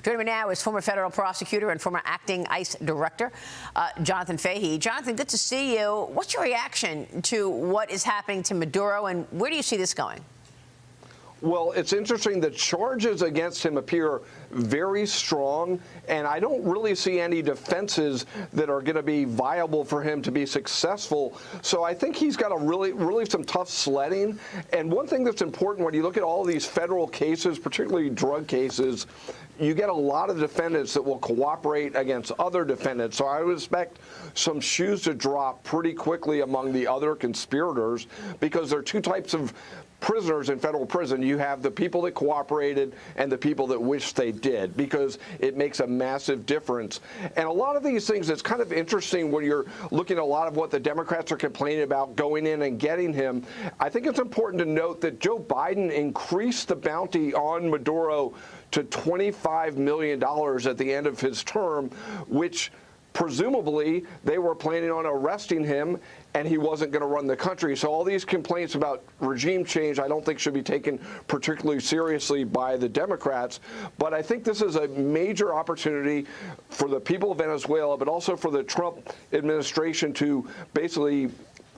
Joining me now is former federal prosecutor and former acting ICE director, Jonathan Fahey. Jonathan, good to see you. What's your reaction to what is happening to Maduro, and where do you see this going? Well, it's interesting. The charges against him appear very strong, and I don't really see any defenses that are going to be viable for him to be successful. So I think he's got to really some tough sledding. And one thing that's important when you look at all of these federal cases, particularly drug cases, you get a lot of defendants that will cooperate against other defendants. So I would expect some shoes to drop pretty quickly among the other conspirators, because there are two types of prisoners in federal prison. You have the people that cooperated and the people that wish they did, because it makes a massive difference. And a lot of these things, it's kind of interesting when you're looking at a lot of what the Democrats are complaining about going in and getting him. I think it's important to note that Joe Biden increased the bounty on Maduro to $25 million at the end of his term, which presumably they were planning on arresting him and he wasn't going to run the country. So all these complaints about regime change I don't think should be taken particularly seriously by the Democrats. But I think this is a major opportunity for the people of Venezuela, but also for the Trump administration to basically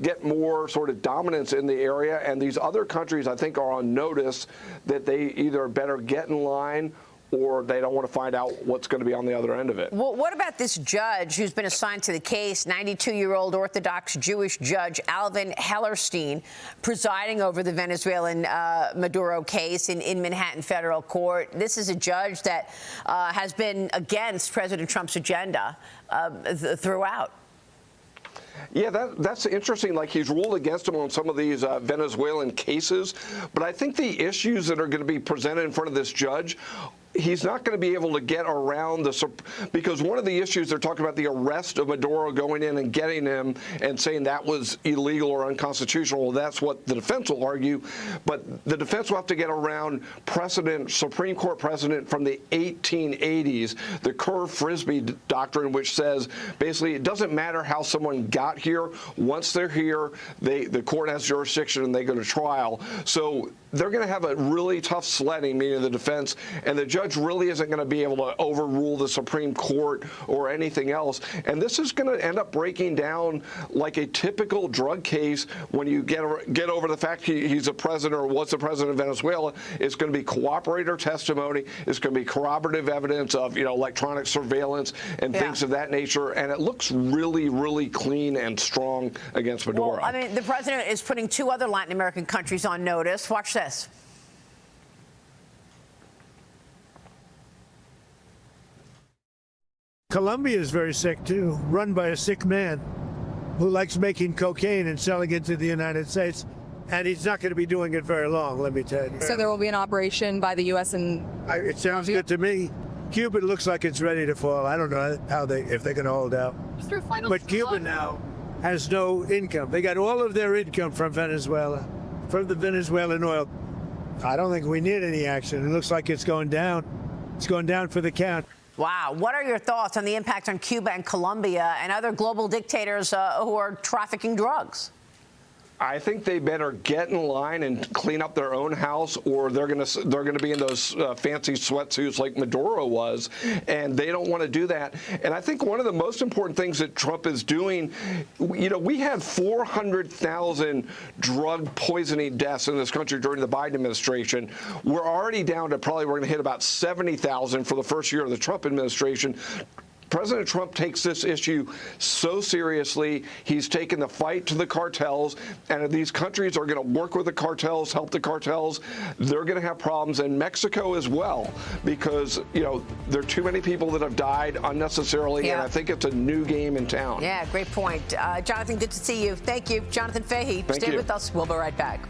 get more sort of dominance in the area. And these other countries, I think, are on notice that they either better get in line or they don't want to find out what's going to be on the other end of it. Well, what about this judge who's been assigned to the case, 92-year-old Orthodox Jewish judge Alvin Hellerstein, presiding over the Venezuelan Maduro case in Manhattan federal court? This is a judge that has been against President Trump's agenda throughout. Yeah, that's interesting. Like, he's ruled against him on some of these Venezuelan cases. But I think the issues that are going to be presented in front of this judge, he's not going to be able to get around because one of the issues, they're talking about the arrest of Maduro, going in and getting him and saying that was illegal or unconstitutional. Well, that's what the defense will argue. But the defense will have to get around precedent, Supreme Court precedent from the 1880s, the Kerr-Frisbee doctrine, which says basically it doesn't matter how someone got here. Once they're here, the court has jurisdiction and they go to trial. So they're going to have a really tough sledding, meaning the defense, and the judge really isn't going to be able to overrule the Supreme Court or anything else. And this is going to end up breaking down like a typical drug case. When you get over the fact he's a president or was the president of Venezuela, it's going to be cooperator testimony. It's going to be corroborative evidence of, electronic surveillance and things of that nature. And it looks really, really clean and strong against Maduro. Well, I mean, the president is putting two other Latin American countries on notice. Watch this. Colombia is very sick, too, run by a sick man who likes making cocaine and selling it to the United States. And he's not going to be doing it very long, let me tell you. So there will be an operation by the U.S. and it sounds good to me. Cuba looks like it's ready to fall. I don't know if they're going to hold out. But Cuba now has no income. They got all of their income from Venezuela, from the Venezuelan oil. I don't think we need any action. It looks like it's going down. It's going down for the count. Wow. What are your thoughts on the impact on Cuba and Colombia and other global dictators who are trafficking drugs? I think they better get in line and clean up their own house, or they're going to be in those fancy sweatsuits like Maduro was, and they don't want to do that. And I think one of the most important things that Trump is doing, we had 400,000 drug poisoning deaths in this country during the Biden administration. We're already down to we're going to hit about 70,000 for the first year of the Trump administration. President Trump takes this issue so seriously. He's taken the fight to the cartels, and if these countries are going to work with the cartels, help the cartels, they're going to have problems, and Mexico as well, because, there are too many people that have died unnecessarily, and I think it's a new game in town. Yeah, great point. Jonathan, good to see you. Thank you. Jonathan Fahey, stay with us. We'll be right back.